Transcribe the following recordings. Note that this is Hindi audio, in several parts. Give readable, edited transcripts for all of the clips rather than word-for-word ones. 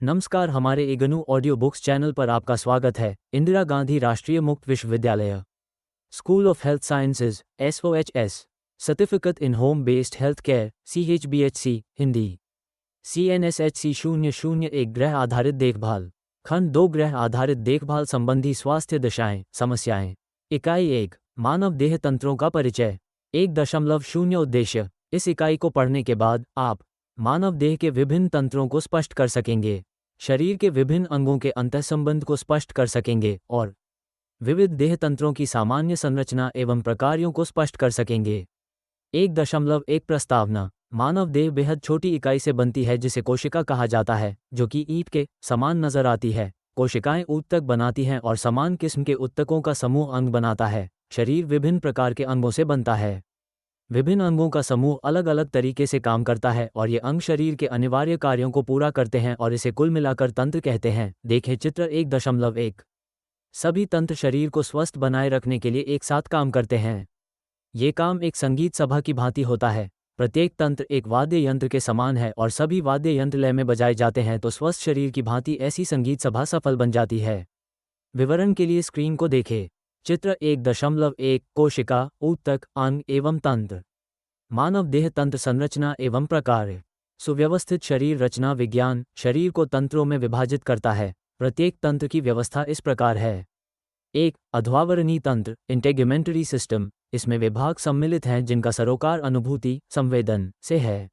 नमस्कार, हमारे इग्नू ऑडियो बुक्स चैनल पर आपका स्वागत है। इंदिरा गांधी राष्ट्रीय मुक्त विश्वविद्यालय, school of health sciences SOHS, certificate in home based health care CHBHC, Hindi CNSHC 001 ग्रह आधारित देखभाल, खंड 2 ग्रह आधारित देखभाल संबंधी स्वास्थ्य दशाएं समस्याएं। इकाई 1 मानव देह तंत्रों का परिचय 1.0 उद्देश्य। इस इकाई को पढ़ने के बाद आप मानव देह के विभिन्न तंत्रों को स्पष्ट कर सकेंगे, शरीर के विभिन्न अंगों के अंतःसंबंध को स्पष्ट कर सकेंगे और विविध देह तंत्रों की सामान्य संरचना एवं प्रकारों को स्पष्ट कर सकेंगे। 1.1 प्रस्तावना। मानव देह बेहद छोटी इकाई से बनती है जिसे कोशिका कहा जाता है, जो कि ईंट के समान नजर आती है। कोशिकाएं ऊतक बनाती हैं और समान किस्म के ऊतकों का समूह अंग बनाता है। शरीर विभिन्न प्रकार के अंगों से बनता है। विभिन्न अंगों का समूह अलग अलग तरीके से काम करता है और ये अंग शरीर के अनिवार्य कार्यों को पूरा करते हैं और इसे कुल मिलाकर तंत्र कहते हैं। देखें चित्र 1.1। सभी तंत्र शरीर को स्वस्थ बनाए रखने के लिए एक साथ काम करते हैं। ये काम एक संगीत सभा की भांति होता है। प्रत्येक तंत्र एक वाद्य यंत्र के समान है और सभी वाद्य यंत्र लय में बजाए जाते हैं तो स्वस्थ शरीर की भांति ऐसी संगीत सभा सफल बन जाती है। विवरण के लिए स्क्रीन को देखें। चित्र 1.1 कोशिका, ऊतक, अंग एवं तंत्र। मानव देह तंत्र संरचना एवं प्रकार। सुव्यवस्थित शरीर रचना विज्ञान शरीर को तंत्रों में विभाजित करता है। प्रत्येक तंत्र की व्यवस्था इस प्रकार है। 1. अध्वावरणी तंत्र इंटेग्युमेंटरी सिस्टम। इसमें विभाग सम्मिलित हैं जिनका सरोकार अनुभूति संवेदन से है।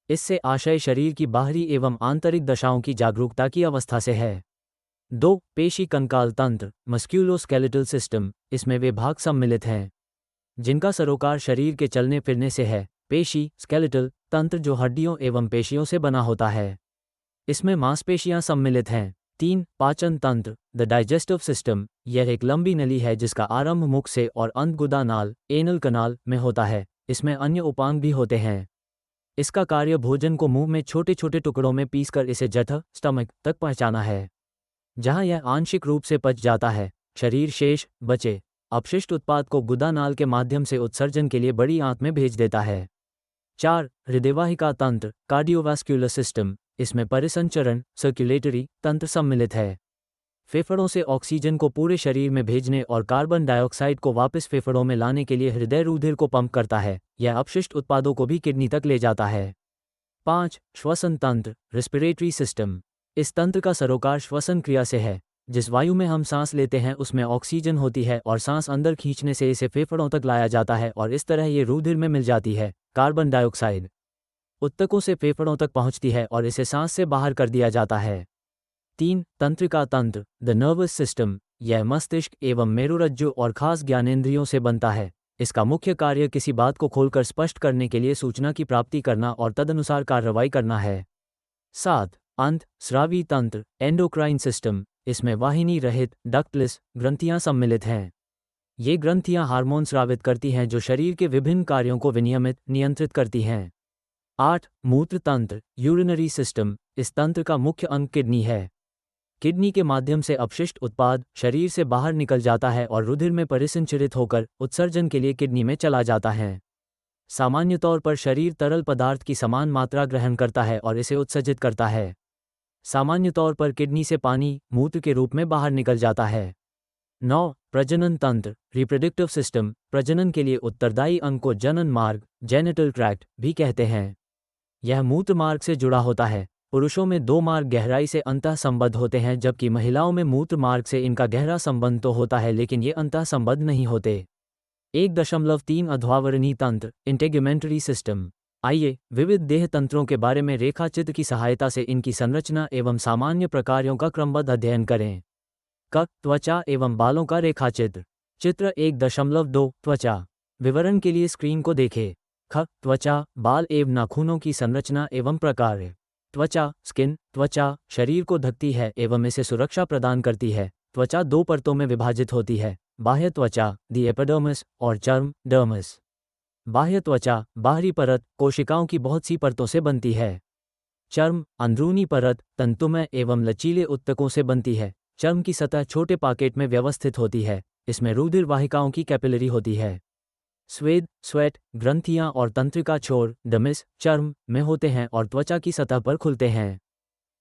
इससे आशय शरीर की बाहरी एवं आंतरिक दशाओं की जागरूकता की अवस्था से है। 2. पेशी कंकाल तंत्र मस्क्यूलोस्केलेटल सिस्टम। इसमें वे भाग सम्मिलित हैं जिनका सरोकार शरीर के चलने फिरने से है। पेशी स्केलेटल तंत्र जो हड्डियों एवं पेशियों से बना होता है। इसमें मांसपेशियां सम्मिलित हैं। 3. पाचन तंत्र द डाइजेस्टिव सिस्टम। यह एक लंबी नली है जिसका आरंभ मुख से और अंत गुदा नाल एनल कनाल में होता है। इसमें अन्य उपांग भी होते हैं। इसका कार्य भोजन को मुंह में छोटे छोटे टुकड़ों में पीसकर इसे जठर स्टमक तक पहुंचाना है, जहां यह आंशिक रूप से पच जाता है। शरीर शेष बचे अपशिष्ट उत्पाद को गुदा नाल के माध्यम से उत्सर्जन के लिए बड़ी आंत में भेज देता है। 4. हृदयवाहिका तंत्र कार्डियोवास्कुलर सिस्टम। इसमें परिसंचरण सर्कुलेटरी तंत्र सम्मिलित है। फेफड़ों से ऑक्सीजन को पूरे शरीर में भेजने और कार्बन डाइऑक्साइड को वापस फेफड़ों में लाने के लिए हृदय रुधिर को पंप करता है। यह अपशिष्ट उत्पादों को भी किडनी तक ले जाता है। 5. श्वसन तंत्र रेस्पिरेटरी सिस्टम। इस तंत्र का सरोकार श्वसन क्रिया से है। जिस वायु में हम सांस लेते हैं उसमें ऑक्सीजन होती है और सांस अंदर खींचने से इसे फेफड़ों तक लाया जाता है और इस तरह ये रुधिर में मिल जाती है। कार्बन डाइऑक्साइड ऊतकों से फेफड़ों तक पहुंचती है और इसे सांस से बाहर कर दिया जाता है। 3. तंत्रिका तंत्र द नर्वस सिस्टम। यह मस्तिष्क एवं मेरुरज्जु और खास ज्ञानेंद्रियों से बनता है। इसका मुख्य कार्य किसी बात को खोलकर स्पष्ट करने के लिए सूचना की प्राप्ति करना और तदनुसार कार्रवाई करना है। 7. अंत स्रावी तंत्र एंडोक्राइन सिस्टम। इसमें वाहिनी रहित डक्टलेस ग्रंथियां सम्मिलित हैं। ये ग्रंथियां हार्मोन स्रावित करती हैं जो शरीर के विभिन्न कार्यों को विनियमित नियंत्रित करती हैं। 8. मूत्र तंत्र यूरिनरी सिस्टम। इस तंत्र का मुख्य अंग किडनी है। किडनी के माध्यम से अपशिष्ट उत्पाद शरीर से बाहर निकल जाता है और रुधिर में परिसंचरित होकर उत्सर्जन के लिए किडनी में चला जाता है। सामान्य तौर पर शरीर तरल पदार्थ की समान मात्रा ग्रहण करता है और इसे उत्सर्जित करता है। सामान्य तौर पर किडनी से पानी मूत्र के रूप में बाहर निकल जाता है। 9. प्रजनन तंत्र रिप्रोडक्टिव सिस्टम। प्रजनन के लिए उत्तरदायी अंग को जनन मार्ग जेनिटल ट्रैक्ट भी कहते हैं। यह मूत्र मार्ग से जुड़ा होता है। पुरुषों में 2 मार्ग गहराई से अंतः संबद्ध होते हैं जबकि महिलाओं में मूत्र मार्ग से इनका गहरा संबंध तो होता है लेकिन ये अंतः संबद्ध नहीं होते। 1.3 अध्वावरणी तंत्र इंटेग्युमेंटरी सिस्टम। आइए विविध देह तंत्रों के बारे में रेखाचित्र की सहायता से इनकी संरचना एवं सामान्य प्रकारों का क्रमबद्ध अध्ययन करें। क. त्वचा एवं बालों का रेखाचित्र। चित्र 1.2 त्वचा। विवरण के लिए स्क्रीन को देखें। ख. त्वचा बाल एवं नाखूनों की संरचना एवं प्रकार। त्वचा स्किन त्वचा शरीर को ढकती है एवं इसे सुरक्षा प्रदान करती है। त्वचा 2 परतों में विभाजित होती है, बाह्य त्वचा दी एपिडर्मिस और चर्म डर्मिस। बाह्य त्वचा बाहरी परत कोशिकाओं की बहुत सी परतों से बनती है। चर्म अंदरूनी परत तंतुमय एवं लचीले ऊतकों से बनती है। चर्म की सतह छोटे पॉकेट में व्यवस्थित होती है। इसमें रुधिर वाहिकाओं की कैपिलरी होती है। स्वेद स्वेट ग्रंथियां और तंत्रिका छोर डमिस चर्म में होते हैं और त्वचा की सतह पर खुलते हैं।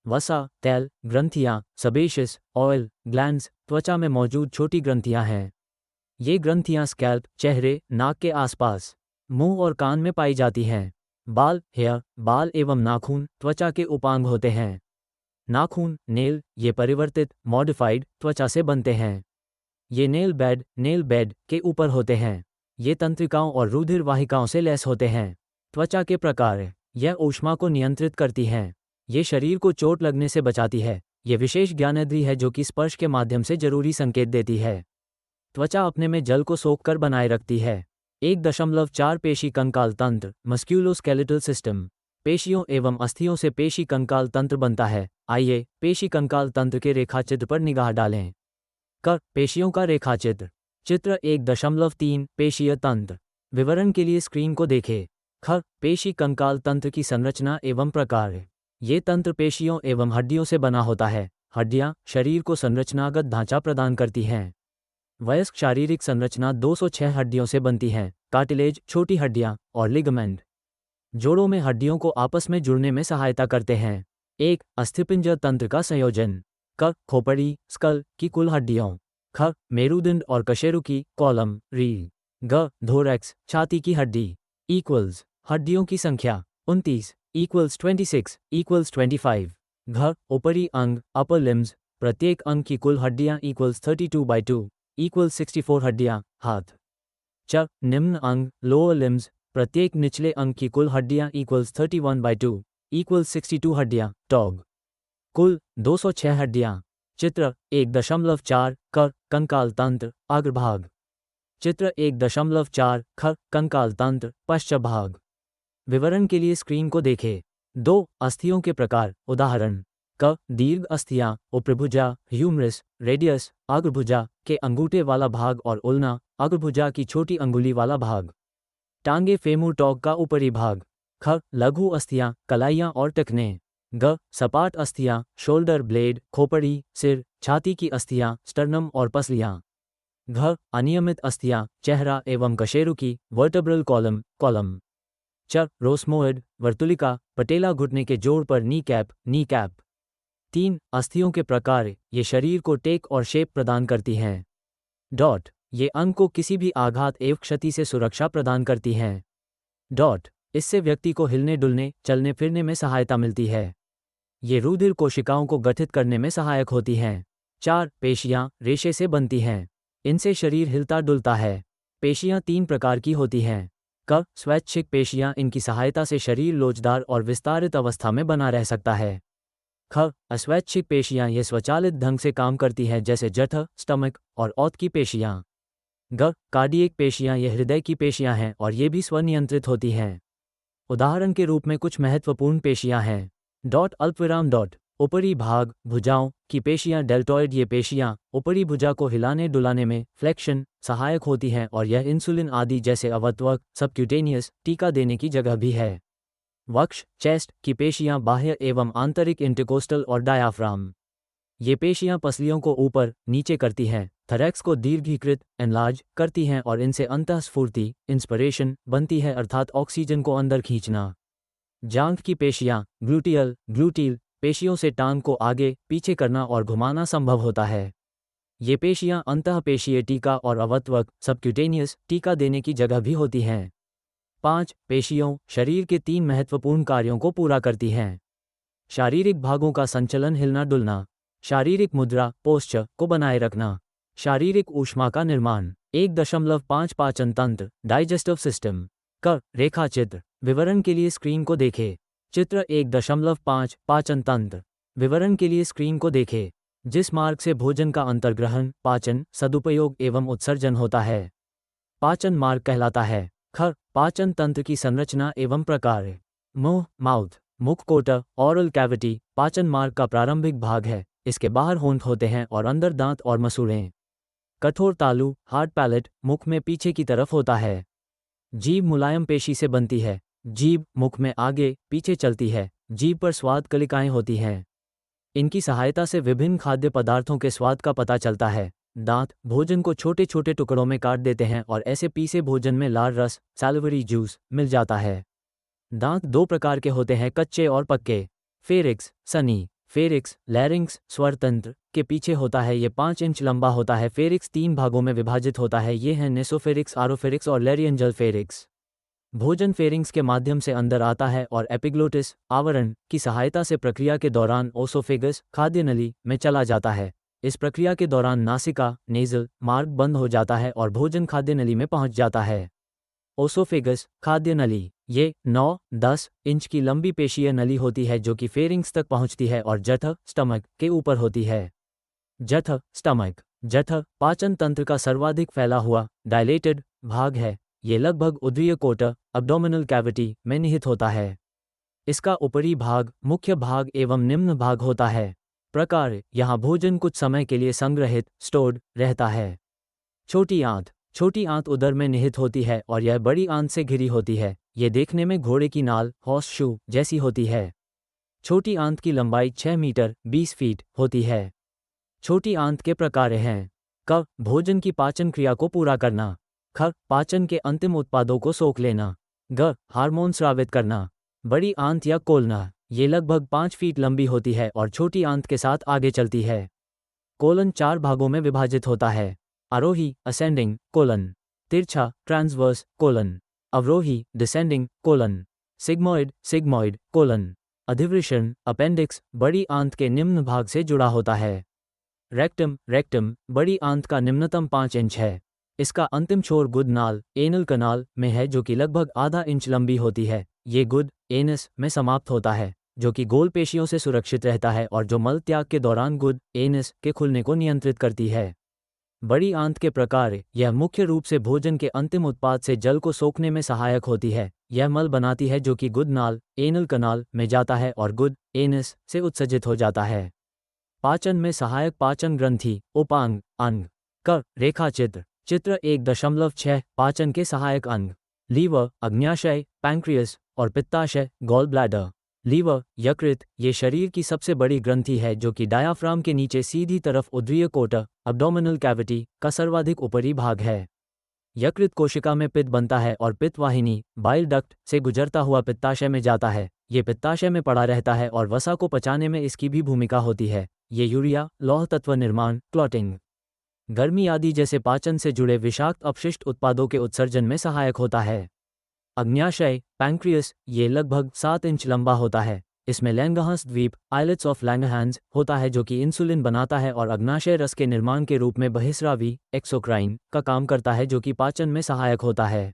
वसा, तेल, ग्रंथियां, सेबेशियस, ऑयल, ग्लैंड्स, त्वचा में मौजूद छोटी ग्रंथियां हैं। ये ग्रंथियां स्कैल्प, चेहरे, नाक के आसपास, मुंह और कान में पाई जाती हैं। बाल, हेयर, बाल एवं नाखून त्वचा के उपांग होते हैं। नाखून, नेल, ये परिवर्तित, मॉडिफाइड त्वचा से बनते हैं। ये नेल बेड के ऊपर होते हैं। ये तंत्रिकाओं और रुधिर वाहिकाओं से लैस होते हैं। त्वचा के प्रकार, यह ऊष्मा को नियंत्रित करती हैं। ये शरीर को चोट लगने से बचाती है। ये विशेष ज्ञानेंद्रिय है जो कि स्पर्श के माध्यम से जरूरी संकेत देती है। त्वचा अपने में जल को सोख कर बनाए रखती है। 1.4 पेशी कंकाल तंत्र, मस्क्यूलोस्केलेटल सिस्टम। पेशियों एवं अस्थियों से पेशी कंकाल तंत्र बनता है। आइए पेशी कंकाल तंत्र के रेखाचित्र पर निगाह डालें। पेशियों का रेखाचित्र। चित्र 1.3 पेशीय तंत्र। विवरण के लिए स्क्रीन को देखें। पेशी कंकाल तंत्र की संरचना एवं प्रकार। ये तंत्र पेशियों एवं हड्डियों से बना होता है। हड्डियां शरीर को संरचनागत ढांचा प्रदान करती हैं। वयस्क शारीरिक संरचना 206 हड्डियों से बनती हैं। कार्टिलेज, छोटी हड्डियां और लिगामेंट जोड़ों में हड्डियों को आपस में जुड़ने में सहायता करते हैं। अस्थिपिंजर तंत्र का संयोजन। खोपड़ी, स्कल की कुल हड्डियों। मेरुदंड और कशेरुकी, कॉलम, रीढ़। थोरैक्स, छाती की हड्डी। इक्वल्स, हड्डियों की संख्या 29, इक्वल्स 26, इक्वल्स 25। ऊपरी अंग, अपर लिम्स, प्रत्येक अंग की कुल हड्डियां इक्वल्स 32/2, इक्वल्स 64 हड्डियां, हाथ। निम्न अंग, लोअर लिम्स, प्रत्येक निचले अंग की कुल हड्डियां इक्वल्स 31/2, इक्वल्स 62 हड्डियां, डॉग। कुल 206 हड्डियां। चित्र 1.4 कंकाल तंत्र, अग्रभाग। चित्र 1.4 कंकाल तंत्र, पश्चभाग। विवरण के लिए स्क्रीन को देखें। 2 अस्थियों के प्रकार, उदाहरण। दीर्घ अस्थियां, उपरिभुजा, ह्यूमरस, रेडियस, अग्रभुजा के अंगूठे वाला भाग और उल्ना, अग्रभुजा की छोटी अंगुली वाला भाग। टांगे, फेमूर टॉग का ऊपरी भाग। लघु अस्थियां, कलाइयां और टखने। सपाट अस्थियां, शोल्डर ब्लेड, खोपड़ी, सिर, छाती की अस्थियां, स्टर्नम और पसलियां। अनियमित अस्थियां, चेहरा एवं कशेरुकी, वर्टेब्रल कॉलम। रोस्मोइड, वर्तुलिका, पटेला घुटने के जोड़ पर नी कैप। 3 अस्थियों के प्रकार, ये शरीर को टेक और शेप प्रदान करती हैं। ये अंग को किसी भी आघात एवं क्षति से सुरक्षा प्रदान करती हैं। इससे व्यक्ति को हिलने डुलने, चलने फिरने में सहायता मिलती है। ये रुधिर कोशिकाओं को गठित करने में सहायक होती हैं। 4 पेशियां, रेशे से बनती हैं। इनसे शरीर हिलता डुलता है। पेशियां 3 प्रकार की होती हैं। स्वैच्छिक पेशियां, इनकी सहायता से शरीर लोचदार और विस्तारित अवस्था में बना रह सकता है। अस्वैच्छिक पेशियां, ये स्वचालित ढंग से काम करती हैं, जैसे जठर, स्टमक और औत की पेशियां। कार्डियक पेशियां, ये हृदय की पेशियां हैं और ये भी स्वनियंत्रित होती हैं। उदाहरण के रूप में कुछ महत्वपूर्ण पेशियां हैं। ऊपरी भाग, भुजाओं की पेशियां, डेल्टॉइड, ये पेशियां ऊपरी भुजा को हिलाने डुलाने में फ्लेक्शन सहायक होती हैं और यह इंसुलिन आदि जैसे अवत्वक, सबक्यूटेनियस टीका देने की जगह भी है। वक्ष, चेस्ट की पेशियां बाह्य एवं आंतरिक, इंटरकोस्टल और डायाफ्राम। ये पेशियां पसलियों को ऊपर नीचे करती हैं, थरैक्स को दीर्घीकृत एनलार्ज करती हैं और इनसे अंतःस्फूर्ति इंस्पिरेशन बनती है, अर्थात ऑक्सीजन को अंदर खींचना। जांघ की पेशियां, ग्लूटील पेशियों से टांग को आगे पीछे करना और घुमाना संभव होता है। ये पेशियां अंतःपेशीय टीका और अवत्वक सबक्यूटेनियस टीका देने की जगह भी होती हैं। 5 पेशियों शरीर के 3 महत्वपूर्ण कार्यों को पूरा करती हैं। शारीरिक भागों का संचलन, हिलना डुलना। शारीरिक मुद्रा, पोस्चर को बनाए रखना। शारीरिक ऊष्मा का निर्माण। 1.5 पाचन तंत्र, डाइजेस्टिव सिस्टम। रेखाचित्र। विवरण के लिए स्क्रीन को देखें। चित्र 1.5 पाचन तंत्र। विवरण के लिए स्क्रीन को देखें। जिस मार्ग से भोजन का अंतर्ग्रहण, पाचन, सदुपयोग एवं उत्सर्जन होता है, पाचन मार्ग कहलाता है। पाचन तंत्र की संरचना एवं प्रकार। मुंह, माउथ, मुखकोटा, ऑरल कैविटी पाचन मार्ग का प्रारंभिक भाग है। इसके बाहर होंठ होते हैं और अंदर दांत और मसूड़ें। कठोर तालु, हार्ड पैलेट मुख में पीछे की तरफ होता है। जीभ मुलायम पेशी से बनती है। जीभ मुख में आगे पीछे चलती है। जीभ पर स्वाद कलिकाएं होती हैं। इनकी सहायता से विभिन्न खाद्य पदार्थों के स्वाद का पता चलता है। दांत भोजन को छोटे छोटे टुकड़ों में काट देते हैं और ऐसे पीसे भोजन में लार रस, सैलिवरी जूस मिल जाता है। दांत 2 प्रकार के होते हैं, कच्चे और पक्के। फेरिक्स, सनी। फेरिक्स, लैरिंक्स, स्वर तंत्र के पीछे होता है। ये 5 इंच लंबा होता है। फेरिक्स 3 भागों में विभाजित होता है। ये हैं नेसोफेरिक्स, आरोफेरिक्स और लैरिंजल फेरिक्स। भोजन फेरिंग्स के माध्यम से अंदर आता है और एपिग्लोटिस, आवरण की सहायता से प्रक्रिया के दौरान ओसोफेगस, खाद्य नली में चला जाता है। इस प्रक्रिया के दौरान नासिका, नेज़ल मार्ग बंद हो जाता है और भोजन खाद्य नली में पहुंच जाता है। ओसोफेगस, खाद्य नली, ये 9-10 इंच की लंबी पेशीय नली होती है जो कि फेरिंग्स तक पहुंचती है और जठर, स्टमक के ऊपर होती है। जठर, स्टमक, जठर पाचन तंत्र का सर्वाधिक फैला हुआ डायलेटेड भाग है। ये लगभग उदरीय कोट, अब्डोमिनल कैविटी में निहित होता है। इसका ऊपरी भाग मुख्य भाग एवं निम्न भाग होता है। प्रकार, यहाँ भोजन कुछ समय के लिए संग्रहित स्टोर्ड रहता है। छोटी आंत, छोटी आंत उदर में निहित होती है और यह बड़ी आंत से घिरी होती है। ये देखने में घोड़े की नाल, हॉर्स शू जैसी होती है। छोटी आंत की लंबाई 6 मीटर 20 फीट होती है। छोटी आंत के प्रकार हैं: क, भोजन की पाचन क्रिया को पूरा करना। ख, पाचन के अंतिम उत्पादों को सोख लेना। ग, हार्मोन स्रावित करना। बड़ी आंत या कोलना, ये लगभग 5 फीट लंबी होती है और छोटी आंत के साथ आगे चलती है। कोलन 4 भागों में विभाजित होता है: आरोही, असेंडिंग कोलन; तिरछा, ट्रांसवर्स कोलन; अवरोही, descending colon; sigmoid, sigmoid colon; अधिवृषण, अपेंडिक्स, बड़ी आंत के निम्न भाग से जुड़ा होता है। रेक्टम, रेक्टम, बड़ी आंत का निम्नतम 5 इंच है। इसका अंतिम छोर गुद नाल, एनल कनाल में है जो कि लगभग आधा इंच लंबी होती है। ये गुद, एनस में समाप्त होता है जो कि गोल पेशियों से सुरक्षित रहता है और जो मल त्याग के दौरान गुद, एनस के खुलने को नियंत्रित करती है। बड़ी आंत के प्रकार, यह मुख्य रूप से भोजन के अंतिम उत्पाद से जल को सोखने में सहायक होती है। यह मल बनाती है जो कि गुद नाल, एनल कनाल में जाता है और गुद, एनस से उत्सर्जित हो जाता है। पाचन में सहायक पाचन ग्रंथि, उपांग, अंग। क, रेखा चित्र, चित्र 1.6 पाचन के सहायक अंग। लीवर, अग्न्याशय, पैंक्रियस और पित्ताशय, गॉल ब्लैडर। लीवर, यकृत, ये शरीर की सबसे बड़ी ग्रंथि है जो कि डायाफ्राम के नीचे सीधी तरफ उदरीय कोट, अब्डोमिनल कैविटी का सर्वाधिक ऊपरी भाग है। यकृत कोशिका में पित्त बनता है और पित्त वाहिनी, बाइल डक्ट से गुजरता हुआ पित्ताशय में जाता है। ये पित्ताशय में पड़ा रहता है और वसा को पचाने में इसकी भी भूमिका होती है। ये यूरिया, लौह तत्व निर्माण, क्लॉटिंग, गर्मी आदि जैसे पाचन से जुड़े विषाक्त अपशिष्ट उत्पादों के उत्सर्जन में सहायक होता है। अग्न्याशय, पैंक्रियस, ये लगभग 7 इंच लंबा होता है। इसमें लैंगरहांस द्वीप, आइलेट्स ऑफ लैंगरहांस होता है जो कि इंसुलिन बनाता है और अग्न्याशय रस के निर्माण के रूप में बहिस्रावी, एक्सोक्राइन का काम करता है जो कि पाचन में सहायक होता है।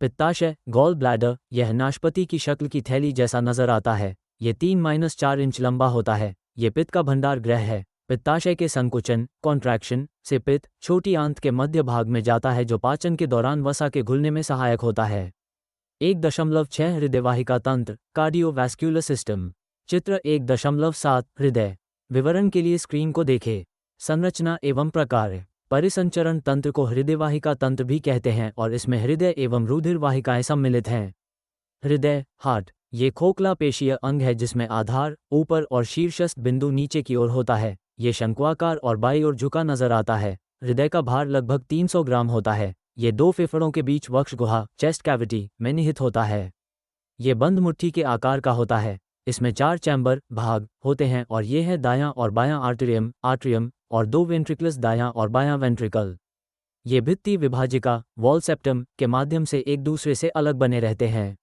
पित्ताशय, गॉल ब्लैडर, यह नाशपाती की शक्ल की थैली जैसा नजर आता है। ये 3-4 इंच लंबा होता है। ये पित्त का भंडार गृह है। पित्ताशय के संकुचन, कॉन्ट्रैक्शन से पित्त छोटी आंत के मध्य भाग में जाता है जो पाचन के दौरान वसा के घुलने में सहायक होता है। 1.6 हृदयवाहिका तंत्र, कार्डियोवैस्क्यूलर सिस्टम। चित्र 1.7 हृदय। विवरण के लिए स्क्रीन को देखें। संरचना एवं प्रकार। परिसंचरण तंत्र को हृदयवाहिका तंत्र भी कहते हैं और इसमें हृदय एवं रुधिर वाहिकाएं सम्मिलित हैं। हृदय, हार्ट, ये खोखला पेशीय अंग है जिसमें आधार ऊपर और शीर्षस्थ बिंदु नीचे की ओर होता है। ये शंक्वाकार और बाईं ओर झुका नजर आता है। हृदय का भार लगभग 300 ग्राम होता है। ये 2 फेफड़ों के बीच वक्ष गुहा, चेस्ट कैविटी में निहित होता है। ये बंद मुट्ठी के आकार का होता है। इसमें 4 चैम्बर भाग होते हैं और ये है दायां और बायां आर्टेरियम, आर्ट्रियम और 2 वेंट्रिकल्स, दायां और बायां वेंट्रिकल। ये भित्ति विभाजिका, वॉल सेप्टम के माध्यम से एक दूसरे से अलग बने रहते हैं।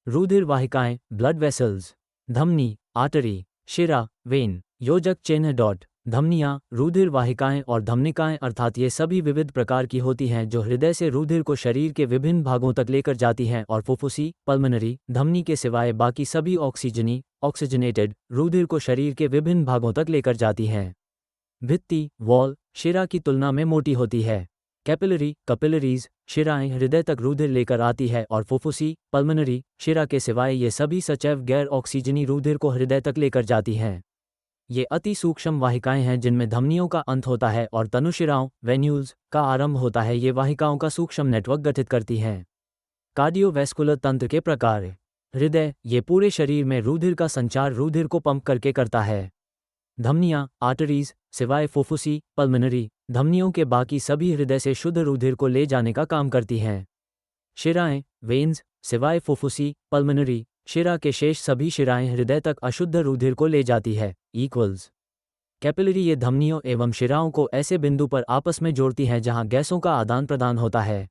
रुधिर वाहिकाएं, ब्लड वेसल्स। धमनी, आर्टरी, शिरा, वेन, योजक चिन्ह डॉट। धमनियां, रुधिर वाहिकाएं और धमनिकाएं अर्थात ये सभी विविध प्रकार की होती हैं जो हृदय से रुधिर को शरीर के विभिन्न भागों तक लेकर जाती हैं और फुफ्फुसी, पल्मनरी, धमनी के सिवाय बाकी सभी ऑक्सीजनेटेड रुधिर को शरीर के विभिन्न भागों तक लेकर जाती हैं। भित्ति, वॉल, शिरा की तुलना में मोटी होती है। कैपिलरी, कैपिलरीज, शिराएं हृदय तक रुधिर लेकर आती है और फुफ्फुसी, पल्मनरी, शिरा के सिवाय ये सभी सचैव गैर ऑक्सीजनी रुधिर को हृदय तक लेकर जाती हैं। ये अति सूक्ष्म वाहिकाएं हैं जिनमें धमनियों का अंत होता है और तनुशिराओं, वेन्यूल्स का आरंभ होता है। ये वाहिकाओं का सूक्ष्म नेटवर्क गठित करती हैं। कार्डियोवैस्कुलर तंत्र के प्रकार। हृदय, ये पूरे शरीर में रुधिर का संचार रुधिर को पंप करके करता है। धमनियां, आर्टरीज, सिवाय फुफ्फुसी, पल्मनरी, धमनियों के बाकी सभी हृदय से शुद्ध रुधिर को ले जाने का काम करती हैं। शिराएं, वेन्स, सिवाय फुफ्फुसी, पल्मनरी, शिरा के शेष सभी शिराएं हृदय तक अशुद्ध रुधिर को ले जाती है। इक्वल्स कैपिलरी ये धमनियों एवं शिराओं को ऐसे बिंदु पर आपस में जोड़ती हैं जहां गैसों का आदान प्रदान होता है।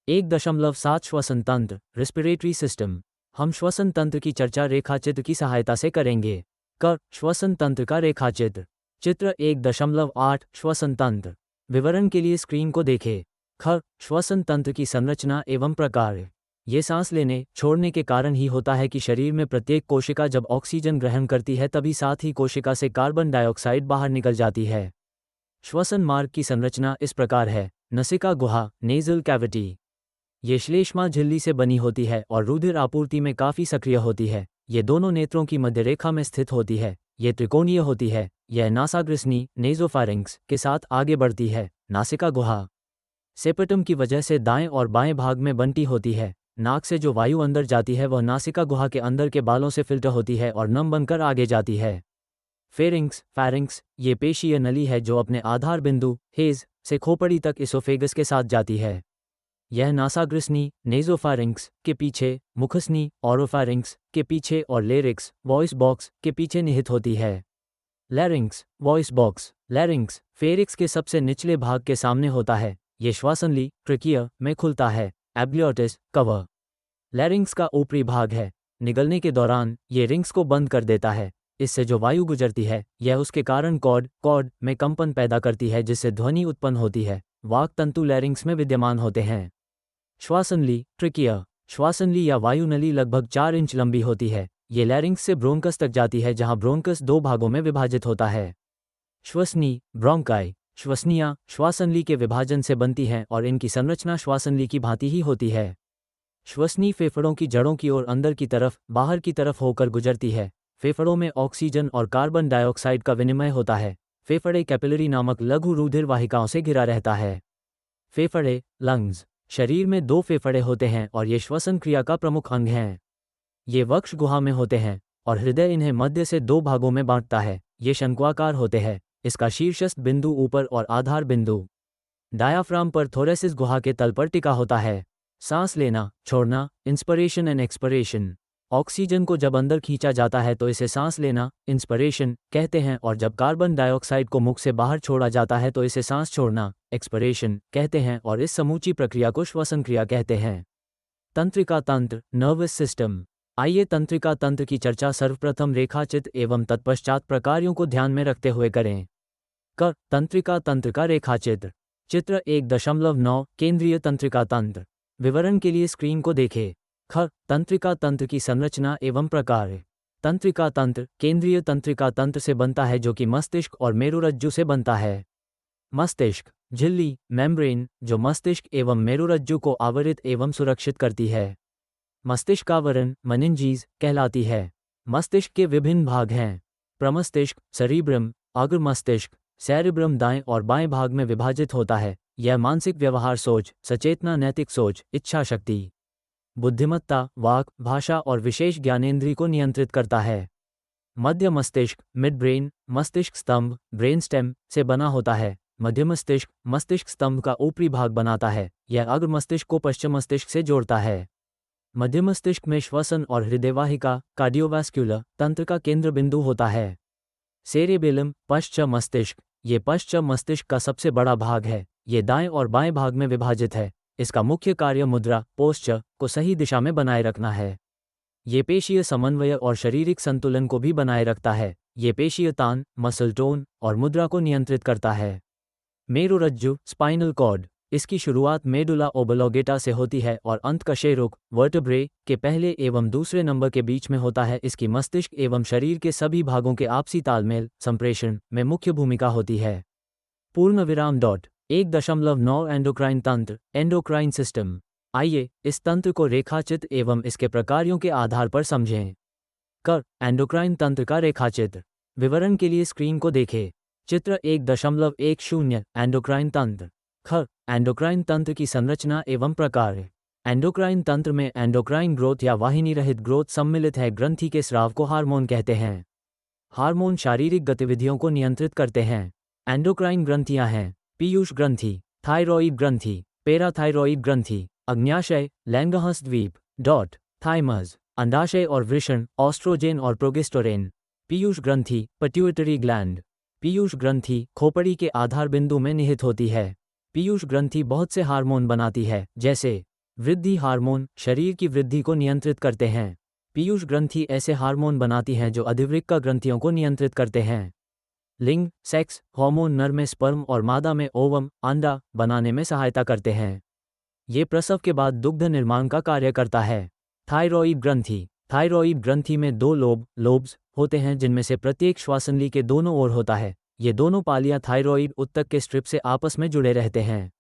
1.7 श्वसन तंत्र रेस्पिरेटरी सिस्टम। हम श्वसन तंत्र की चर्चा रेखाचित्र की सहायता से करेंगे। क श्वसन तंत्र का रेखाचित्र। चित्र 1.8 श्वसन तंत्र। विवरण के लिए स्क्रीन को देखें। ख श्वसन तंत्र की संरचना एवं प्रकार। ये सांस लेने छोड़ने के कारण ही होता है कि शरीर में प्रत्येक कोशिका जब ऑक्सीजन ग्रहण करती है तभी साथ ही कोशिका से कार्बन डाइऑक्साइड बाहर निकल जाती है। श्वसन मार्ग की संरचना इस प्रकार है। नसिका गुहा नेजल कैविटी। ये श्लेष्मा झिल्ली से बनी होती है और रुधिर आपूर्ति में काफी सक्रिय होती है। ये दोनों नेत्रों की मध्य रेखा में स्थित होती है। ये त्रिकोणीय होती है। यह नासाग्रसनी नेजोफारिंक्स के साथ आगे बढ़ती है। नासिका गुहा सेपटम की वजह से दाएं और बाएं भाग में बंटी होती है। नाक से जो वायु अंदर जाती है वह नासिका गुहा के अंदर के बालों से फिल्टर होती है और नम बनकर आगे जाती है। फेरिंक्स ये पेशीय नली है जो अपने आधार बिंदु हेज से खोपड़ी तक इसोफेगस के साथ जाती है। यह नासाग्रसनी नेजोफारिंक्स के पीछे, मुखसनी ऑरोफारिंक्स के पीछे और लेरिक्स वॉइस बॉक्स के पीछे निहित होती है। लैरिंक्स वॉइस बॉक्स लैरिंक्स फेरिक्स के सबसे निचले भाग के सामने होता है। ये श्वासनली ट्रकिया में खुलता है। एब्लियोटिस कवर लैरिंक्स का ऊपरी भाग है। निगलने के दौरान ये रिंग्स को बंद कर देता है। इससे जो वायु गुजरती है यह उसके कारण कॉर्ड में कंपन पैदा करती है जिससे ध्वनि उत्पन्न होती है। वाक तंतु लैरिंक्स में विद्यमान होते हैं। श्वासनली ट्रिकिया श्वासनली या वायुनली लगभग 4 इंच लंबी होती है। ये लैरिंक्स से ब्रोंकस तक जाती है जहां ब्रोंकस 2 भागों में विभाजित होता है। श्वसनी ब्रोंकाई श्वसनियाँ श्वासनली के विभाजन से बनती हैं और इनकी संरचना श्वासनली की भांति ही होती है। श्वसनी फेफड़ों की जड़ों की ओर अंदर की तरफ बाहर की तरफ होकर गुजरती है। फेफड़ों में ऑक्सीजन और कार्बन डाइऑक्साइड का विनिमय होता है। फेफड़े कैपिलरी नामक लघु रुधिर वाहिकाओं से घिरा रहता है। फेफड़े लंग्स शरीर में 2 फेफड़े होते हैं और ये श्वसन क्रिया का प्रमुख अंग हैं। ये वक्ष गुहा में होते हैं और हृदय इन्हें मध्य से 2 भागों में बांटता है। ये शंक्वाकार होते हैं। इसका शीर्षस्थ बिंदु ऊपर और आधार बिंदु डायाफ्राम पर थोरेसिस गुहा के तल पर टिका होता है। सांस लेना छोड़ना इंस्पिरेशन एंड एक्सपिरेशन। ऑक्सीजन को जब अंदर खींचा जाता है तो इसे सांस लेना इंस्पिरेशन कहते हैं और जब कार्बन डाइऑक्साइड को मुख से बाहर छोड़ा जाता है तो इसे सांस छोड़ना एक्सपिरेशन कहते हैं और इस समूची प्रक्रिया को श्वसन क्रिया कहते हैं। तंत्रिका तंत्र नर्वस सिस्टम। आइए तंत्रिका तंत्र की चर्चा सर्वप्रथम रेखाचित्र एवं तत्पश्चात प्रकारों को ध्यान में रखते हुए करें। क तंत्रिका तंत्र का रेखाचित्र। चित्र 1.9 केंद्रीय तंत्रिका तंत्र। विवरण के लिए स्क्रीन को देखें। ख तंत्रिका तंत्र की संरचना एवं प्रकार। तंत्रिका तंत्र केंद्रीय तंत्रिका तंत्र से बनता है जो कि मस्तिष्क और मेरुरज्जु से बनता है। मस्तिष्क झिल्ली मेम्ब्रेन जो मस्तिष्क एवं मेरुरज्जु को आवरित एवं सुरक्षित करती है। मस्तिष्कावरण मेनिंजीज कहलाती है। मस्तिष्क के विभिन्न भाग हैं। प्रमस्तिष्क सेरिब्रम अग्र मस्तिष्क सेरिब्रम दाएं और बाएं भाग में विभाजित होता है। यह मानसिक व्यवहार सोच सचेतना नैतिक सोच इच्छा शक्ति बुद्धिमत्ता वाक भाषा और विशेष ज्ञानेंद्रिय को नियंत्रित करता है। मध्य मस्तिष्क मिड ब्रेन मस्तिष्क स्तंभ ब्रेन स्टेम से बना होता है। मध्य मस्तिष्क मस्तिष्क स्तंभ का ऊपरी भाग बनाता है। यह अग्र मस्तिष्क को पश्चिम मस्तिष्क से जोड़ता है। मध्य मस्तिष्क में श्वसन और हृदयवाहिका कार्डियोवास्कुलर तंत्र का केंद्र बिंदु होता है। सेरेबेलम पश्चिम मस्तिष्क ये पश्चिम मस्तिष्क का सबसे बड़ा भाग है। ये दाएं और बाएं भाग में विभाजित है। इसका मुख्य कार्य मुद्रा पोस्चर को सही दिशा में बनाए रखना है। ये पेशीय समन्वय और शारीरिक संतुलन को भी बनाए रखता है। ये पेशीय तान मसल टोन और मुद्रा को नियंत्रित करता है। मेरुरज्जु स्पाइनल कॉर्ड इसकी शुरुआत मेडुला ओबलोगेटा से होती है और अंत कशेरुक वर्टेब्रे के पहले एवं दूसरे नंबर के बीच में होता है। इसकी मस्तिष्क एवं शरीर के सभी भागों के आपसी तालमेल संप्रेषण में मुख्य भूमिका होती है। पूर्ण विराम 1.9 एंडोक्राइन तंत्र एंडोक्राइन सिस्टम। आइए इस तंत्र को रेखाचित्र एवं इसके प्रकारों के आधार पर समझें। क एंडोक्राइन तंत्र का रेखाचित्र। विवरण के लिए स्क्रीन को देखें। चित्र 1.10 एंडोक्राइन तंत्र। ख एंडोक्राइन तंत्र की संरचना एवं प्रकार। एंडोक्राइन तंत्र में एंडोक्राइन ग्रोथ या वाहिनी रहित ग्रोथ सम्मिलित है। ग्रंथि के स्राव को हार्मोन कहते हैं। हार्मोन शारीरिक गतिविधियों को नियंत्रित करते हैं। एंडोक्राइन ग्रंथियां हैं पीयूष ग्रंथि थायरॉइड ग्रंथि पैराथायरॉइड ग्रंथि अग्न्याशय लैंगहर्स द्वीप थाइमस अंडाशय और वृषण, ऑस्ट्रोजेन और प्रोगेस्टेरोन। पीयूष ग्रंथि, पिट्यूटरी ग्लैंड। पीयूष ग्रंथि खोपड़ी के आधार बिंदु में निहित होती है। पीयूष ग्रंथि बहुत से हार्मोन बनाती है, जैसे वृद्धि हार्मोन शरीर की वृद्धि को नियंत्रित करते हैं। पीयूष ग्रंथि ऐसे हार्मोन बनाती हैं जो अधिवृक्क ग्रंथियों को नियंत्रित करते हैं। लिंग, सेक्स हार्मोन नर में स्पर्म और मादा में ओवम, अंडा बनाने में सहायता करते हैं। ये प्रसव के बाद दुग्ध निर्माण का कार्य करता है। थायरॉइड ग्रंथि। थायरॉइड ग्रंथि में दो लोब्स होते हैं, जिनमें से प्रत्येक श्वासनली के दोनों ओर होता है। ये दोनों पालियां थायरॉइड ऊतक के स्ट्रिप से आपस में जुड़े रहते हैं।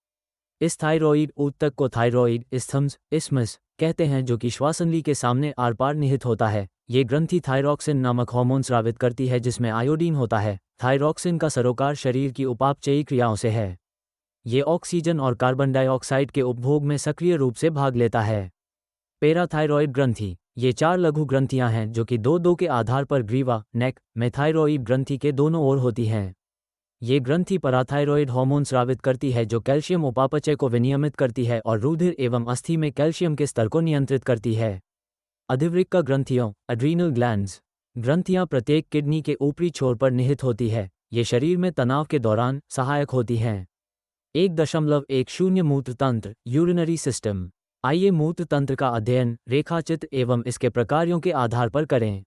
इस थायरॉइड ऊतक को थायरॉइड इस्थम्स कहते हैं, जो कि श्वासनली के सामने आर पार निहित होता है। ये ग्रंथि थायरॉक्सिन नामक हार्मोन स्रावित करती है, जिसमें आयोडीन होता है। थायरॉक्सिन का सरोकार शरीर की उपापचयी क्रियाओं से है। ये ऑक्सीजन और कार्बन डाइऑक्साइड के उपभोग में सक्रिय रूप से भाग लेता है। पैराथायरॉइड ग्रंथि। ये 4 लघु ग्रंथियां हैं जो कि 2-2 के आधार पर ग्रीवा, नेक में थायरॉइड ग्रंथि के दोनों ओर होती हैं। ये ग्रंथि पैराथायरॉइड हार्मोन स्रावित करती है, जो कैल्शियम उपापचय को विनियमित करती है और रुधिर एवं अस्थि में कैल्शियम के स्तर को नियंत्रित करती है। अधिवृक्क ग्रंथियों, एड्रीनल ग्लैंड्स। ग्रंथियां प्रत्येक किडनी के ऊपरी छोर पर निहित होती है। ये शरीर में तनाव के दौरान सहायक होती हैं। 1.10 मूत्र तंत्र, यूरिनरी सिस्टम। आइए मूत्र तंत्र का अध्ययन रेखाचित्र एवं इसके प्रकारों के आधार पर करें।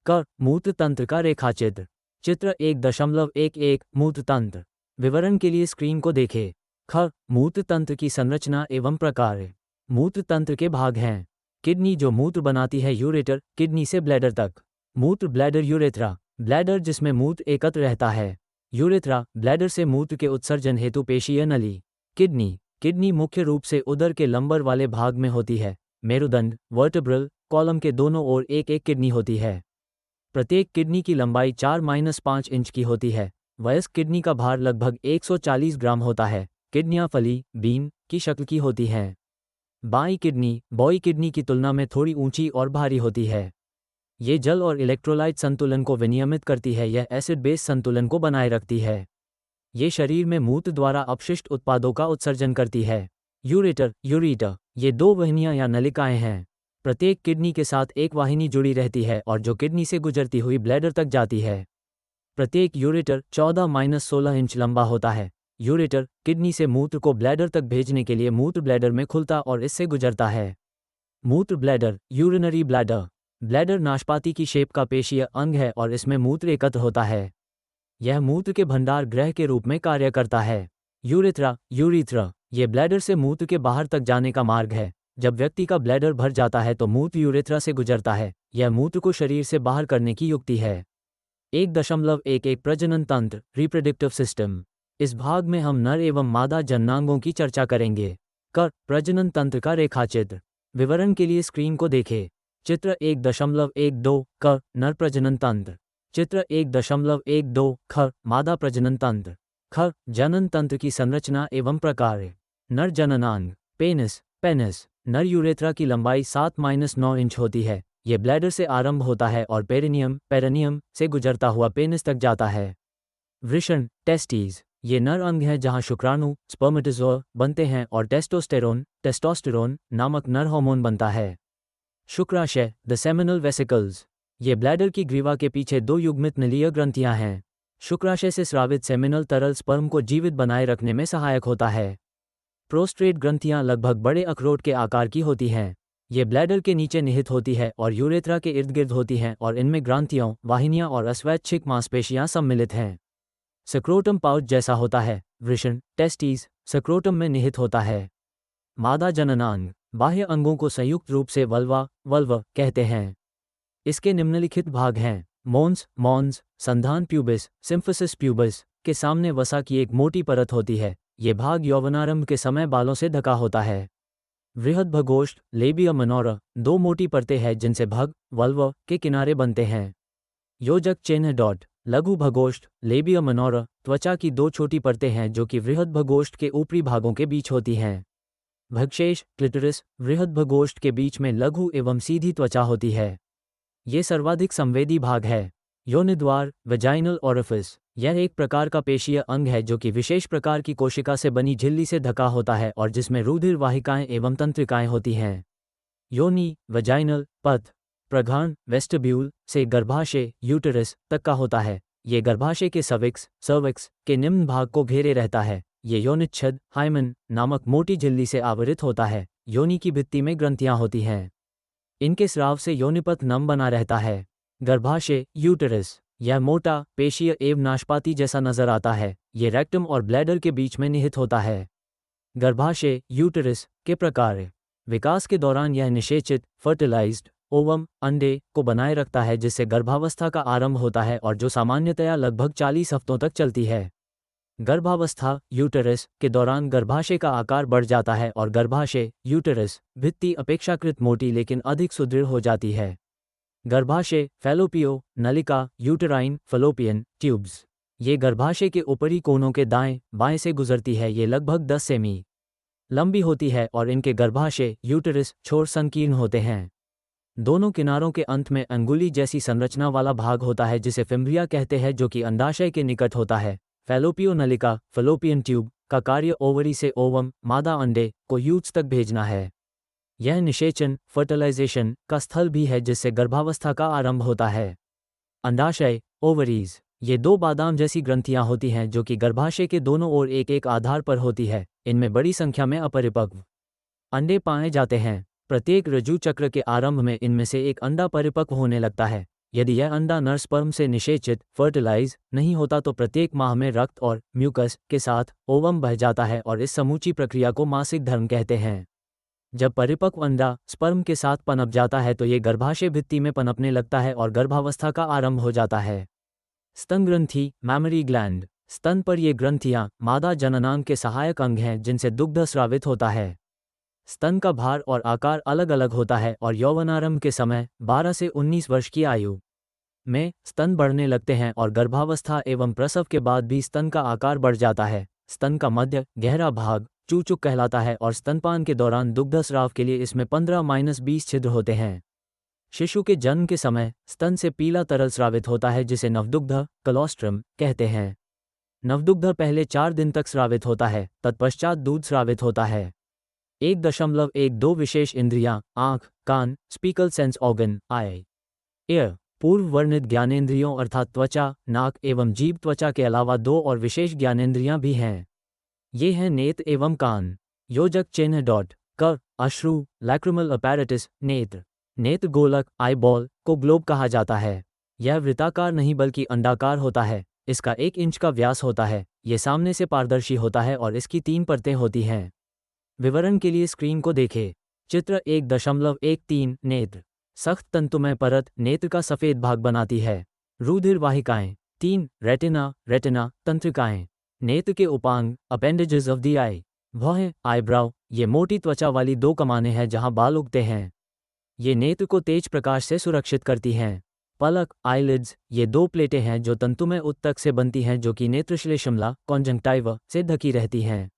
क. मूत्र तंत्र का रेखाचित्र। चित्र 1.11 मूत्र तंत्र। विवरण के लिए स्क्रीन को देखें। ख. मूत्र तंत्र की संरचना एवं प्रकार। मूत्र तंत्र के भाग हैं। किडनी जो मूत्र बनाती है, यूरेटर किडनी से ब्लैडर तक। मूत्र ब्लैडर, यूरेथ्रा ब्लैडर जिसमें मूत्र एकत्र रहता है। यूरेथ्रा ब्लैडर से मूत्र के उत्सर्जन हेतु पेशीय नली। किडनी मुख्य रूप से उदर के लंबर वाले भाग में होती है। मेरुदंड वर्टेब्रल कॉलम के दोनों ओर एक एक किडनी होती है। प्रत्येक किडनी की लंबाई 4-5 इंच की होती है। वयस्क किडनी का भार लगभग 140 ग्राम होता है। किडनियां फली बीन की शक्ल की होती हैं। बाई किडनी बॉय किडनी की तुलना में थोड़ी ऊंची और भारी होती है। ये जल और इलेक्ट्रोलाइट संतुलन को विनियमित करती है। यह एसिड बेस संतुलन को बनाए रखती है। ये शरीर में मूत्र द्वारा अपशिष्ट उत्पादों का उत्सर्जन करती है। यूरेटर ये 2 वाहिनियां या नलिकाएं हैं। प्रत्येक किडनी के साथ एक वाहिनी जुड़ी रहती है और जो किडनी से गुजरती हुई ब्लैडर तक जाती है। प्रत्येक यूरेटर 14-16 इंच लंबा होता है। यूरेटर किडनी से मूत्र को ब्लैडर तक भेजने के लिए मूत्र ब्लैडर में खुलता और इससे गुजरता है। मूत्र ब्लैडर, यूरिनरी ब्लैडर। ब्लैडर नाशपाती की शेप का पेशीय अंग है और इसमें मूत्र एकत्र होता है। यह मूत्र के भंडार गृह के रूप में कार्य करता है। यूरीथ्रा ये ब्लैडर से मूत्र के बाहर तक जाने का मार्ग है। जब व्यक्ति का ब्लैडर भर जाता है तो मूत्र यूरेथ्रा से गुजरता है। यह मूत्र को शरीर से बाहर करने की युक्ति है। 1.11 प्रजनन तंत्र, रिप्रोडक्टिव सिस्टम। इस भाग में हम नर एवं मादा जननांगों की चर्चा करेंगे। क. प्रजनन तंत्र का रेखाचित्र। विवरण के लिए स्क्रीन को देखें। चित्र 1.12 क. नर प्रजनन तंत्र। चित्र 1.12 ख. मादा प्रजनन तंत्र। ख. जनन तंत्र की संरचना एवं प्रकार। नर जननांग, पेनिस। नर यूरेथ्रा की लंबाई 7-9 इंच होती है। यह ब्लैडर से आरंभ होता है और पेरिनियम से गुजरता हुआ पेनिस तक जाता है। वृषण, टेस्टीज। ये नर अंग है जहां शुक्राणु स्पर्मेटोजोआ बनते हैं और टेस्टोस्टेरोन नामक नर हार्मोन बनता है। शुक्राशय, द सेमिनल वेसिकल्स। ये ब्लैडर की ग्रीवा के पीछे 2 युग्मित नलीय ग्रंथियां हैं। शुक्राशय से स्रावित सेमिनल तरल स्पर्म को जीवित बनाए रखने में सहायक होता है। प्रोस्ट्रेट ग्रंथियां लगभग बड़े अखरोट के आकार की होती हैं। ये ब्लैडर के नीचे निहित होती है और यूरेथ्रा के इर्द गिर्द होती हैं और इनमें ग्रांथियों, वाहिनियां और अस्वैच्छिक मांसपेशियां सम्मिलित हैं। सक्रोटम पाउच जैसा होता है। वृषण, टेस्टीज सक्रोटम में निहित होता है। मादा जननांग, बाह्य अंगों को संयुक्त रूप से वल्व कहते हैं। इसके निम्नलिखित भाग हैं। मॉन्स, संधान प्यूबिस, सिम्फिसिस प्यूबिस के सामने वसा की एक मोटी परत होती है। ये भाग यौवनारंभ के समय बालों से ढका होता है। बृहद्भगोष्ठ, लेबिया मनोरा 2 मोटी परतें हैं जिनसे वल्व के किनारे बनते हैं। योजक चिन्ह डॉट। लघु भगोष्ठ, लेबिया मनोरा त्वचा की 2 छोटी परतें हैं जो कि बृहद्भगोष्ठ के ऊपरी भागों के बीच होती हैं। भगशेष, क्लिटोरिस, बृहद्भगोष्ठ के बीच में लघु एवं सीधी त्वचा होती है। ये सर्वाधिक संवेदी भाग है। योनिद्वार, वेजाइनल ओरिफिस। यह एक प्रकार का पेशीय अंग है जो कि विशेष प्रकार की कोशिका से बनी झिल्ली से ढका होता है और जिसमें रुधिर वाहिकाएं एवं तंत्रिकाएं होती हैं। योनि, वजाइनल, पथ, प्रघान, वेस्टिब्यूल से गर्भाशय, यूटेरस तक का होता है। ये गर्भाशय के सर्विक्स के निम्न भाग को घेरे रहता है। ये योनिच्छद, हाइमन नामक मोटी झिल्ली से आवृत होता है। योनि की भित्ति में ग्रंथियां होती हैं। इनके स्राव से योनिपथ नम बना रहता है। गर्भाशय, यूटेरस, यह मोटा, पेशीय एवं नाशपाती जैसा नजर आता है। ये रेक्टम और ब्लैडर के बीच में निहित होता है। गर्भाशय, यूटेरस के प्रकार। विकास के दौरान यह निषेचित, फर्टिलाइज्ड ओवम, अंडे को बनाए रखता है, जिससे गर्भावस्था का आरंभ होता है और जो सामान्यतया लगभग 40 हफ्तों तक चलती है। गर्भावस्था, यूटेरस के दौरान गर्भाशय का आकार बढ़ जाता है और गर्भाशय, यूटेरस भित्ति अपेक्षाकृत मोटी लेकिन अधिक सुदृढ़ हो जाती है। गर्भाशय, फैलोपियो नलिका, यूटेराइन फलोपियन ट्यूब्स, ये गर्भाशय के ऊपरी कोनों के दाएं बाएं से गुजरती है। ये लगभग 10 सेमी लंबी होती है और इनके गर्भाशय, यूटेरस छोर संकीर्ण होते हैं। दोनों किनारों के अंत में अंगुली जैसी संरचना वाला भाग होता है जिसे फिम्ब्रिया कहते हैं, जो कि अंडाशय के निकट होता है। फैलोपियो नलिका, फलोपियन ट्यूब का कार्य ओवरी से ओवम, मादा अंडे को यूट्स तक भेजना है। यह निषेचन, फर्टिलाइजेशन का स्थल भी है जिससे गर्भावस्था का आरंभ होता है। अंडाशय, ओवरीज, ये दो बादाम जैसी ग्रंथियां होती हैं जो कि गर्भाशय के दोनों ओर एक एक आधार पर होती है। इनमें बड़ी संख्या में अपरिपक्व अंडे पाए जाते हैं। प्रत्येक ऋजु चक्र के आरंभ में इनमें से एक अंडा परिपक्व होने लगता है। यदि यह अंडा नर स्पर्म से निषेचित, फर्टिलाइज नहीं होता तो प्रत्येक माह में रक्त और म्यूकस के साथ ओवम बह जाता है और इस समूची प्रक्रिया को मासिक धर्म कहते हैं। जब परिपक्व अंडा स्पर्म के साथ पनप जाता है तो ये गर्भाशय भित्ति में पनपने लगता है और गर्भावस्था का आरंभ हो जाता है। स्तन ग्रंथि, मैमरी ग्लैंड, स्तन पर ये ग्रंथियां मादा जननांग के सहायक अंग हैं जिनसे दुग्ध स्रावित होता है। स्तन का भार और आकार अलग अलग होता है और यौवनारंभ के समय 12 से 19 वर्ष की आयु में स्तन बढ़ने लगते हैं और गर्भावस्था एवं प्रसव के बाद भी स्तन का आकार बढ़ जाता है। स्तन का मध्य गहरा भाग चूचुक कहलाता है और स्तनपान के दौरान दुग्धस्राव के लिए इसमें 15-20 छिद्र होते हैं। शिशु के जन्म के समय स्तन से पीला तरल स्रावित होता है जिसे नवदुग्ध, कलोस्ट्रम कहते हैं। नवदुग्ध पहले 4 दिन तक स्रावित होता है, तत्पश्चात दूध स्रावित होता है। 1.12 विशेष इंद्रियां, आँख, कान, स्पीकल सेंस ऑर्गन, आई, एयर, पूर्व वर्णित ज्ञानेंद्रियों अर्थात त्वचा, नाक एवं जीभ त्वचा के अलावा 2 और विशेष ज्ञानेंद्रियां भी हैं। ये हैं नेत्र एवं कान। योजक चिन्ह डॉट क, अश्रु, लैक्रिमल अपैरेटस, नेत्र। नेत्र गोलक, आईबॉल को ग्लोब कहा जाता है। यह वृत्ताकार नहीं बल्कि अंडाकार होता है। इसका 1 इंच का व्यास होता है। ये सामने से पारदर्शी होता है और इसकी 3 परतें होती हैं। विवरण के लिए स्क्रीन को देखें। चित्र 1.13 नेत्र। सख्त तंतुमय परत नेत्र का सफेद भाग बनाती है। रुधिर वाहिकाएं। 3 रेटिना तंत्रिकाएं। नेत्र के उपांग, अपेंडेजेस ऑफ द आई। भौहें, आईब्राउ, ये मोटी त्वचा वाली 2 कमानें हैं जहां बाल उगते हैं। ये नेत्र को तेज प्रकाश से सुरक्षित करती हैं। पलक, आईलिड्स, ये 2 प्लेटें हैं जो तंतुमय उत्तक से बनती हैं जो कि नेत्रश्लेष्मला, कॉन्जंक्टाइवा से ढकी रहती हैं।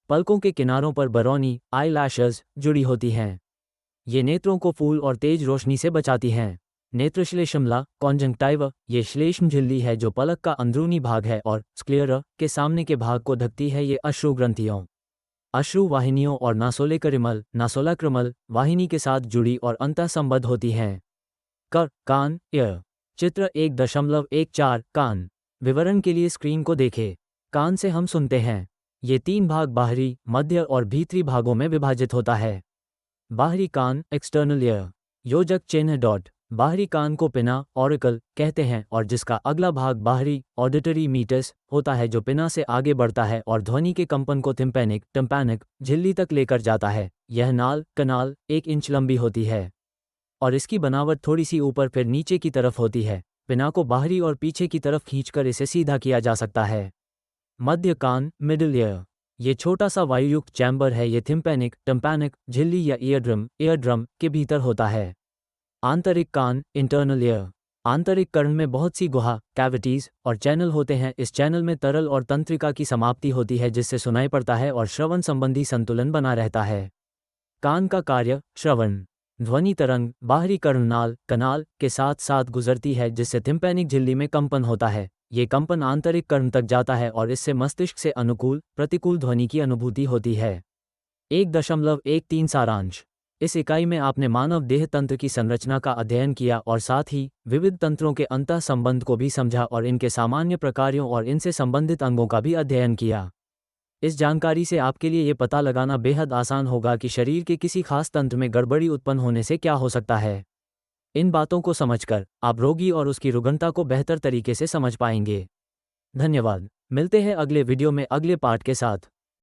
पलकों के किनारों पर बरौनी, आई लैशेस जुड़ी होती हैं। ये नेत्रों को फूल और तेज रोशनी से बचाती हैं। नेत्रश्लेष्मला, कॉन्जंक्टाइवा, ये श्लेष्म झिल्ली है जो पलक का अंदरूनी भाग है और स्क्लेरा के सामने के भाग को ढकती है। ये अश्रु ग्रंथियों, अश्रु वाहिनियों और नासोलाक्रमल वाहिनी के साथ जुड़ी और अंतःसंबद्ध होती हैं। कान, ईयर। चित्र 1.14 कान। विवरण के लिए स्क्रीन को देखें। कान से हम सुनते हैं। ये 3 भाग बाहरी, मध्य और भीतरी भागों में विभाजित होता है। बाहरी कान, एक्सटर्नल ईयर। योजक चिन्ह डॉट। बाहरी कान को पिना, ऑरिकल कहते हैं और जिसका अगला भाग बाहरी, ऑडिटरी मीटस होता है जो पिना से आगे बढ़ता है और ध्वनि के कंपन को टिम्पैनिक झिल्ली तक लेकर जाता है। यह नाल, कनाल 1 इंच लंबी होती है और इसकी बनावट थोड़ी सी ऊपर फिर नीचे की तरफ होती है। पिना को बाहरी और पीछे की तरफ खींचकर इसे सीधा किया जा सकता है। मध्य कान, मिडिल ईयर। ये छोटा सा वायुयुक्त चैम्बर है। ये टिम्पैनिक झिल्ली या ईयरड्रम के भीतर होता है। आंतरिक कान, इंटरनल ईयर। आंतरिक कर्ण में बहुत सी गुहा, कैविटीज और चैनल होते हैं। इस चैनल में तरल और तंत्रिका की समाप्ति होती है जिससे सुनाई पड़ता है और श्रवण संबंधी संतुलन बना रहता है। कान का कार्य, श्रवण। ध्वनि तरंग बाहरी कर्णनाल, कनाल के साथ साथ गुजरती है जिससे टिम्पैनिक झिल्ली में कंपन होता है। ये कंपन आंतरिक कर्ण तक जाता है और इससे मस्तिष्क से अनुकूल, प्रतिकूल ध्वनि की अनुभूति होती है। 1.13 सारांश। इस इकाई में आपने मानव देह तंत्र की संरचना का अध्ययन किया और साथ ही विविध तंत्रों के अंतः संबंध को भी समझा और इनके सामान्य प्रकारों और इनसे संबंधित अंगों का भी अध्ययन किया। इस जानकारी से आपके लिए ये पता लगाना बेहद आसान होगा कि शरीर के किसी खास तंत्र में गड़बड़ी उत्पन्न होने से क्या हो सकता है। इन बातों को समझकर आप रोगी और उसकी रुग्णता को बेहतर तरीके से समझ पाएंगे। धन्यवाद। मिलते हैं अगले वीडियो में अगले पार्ट के साथ।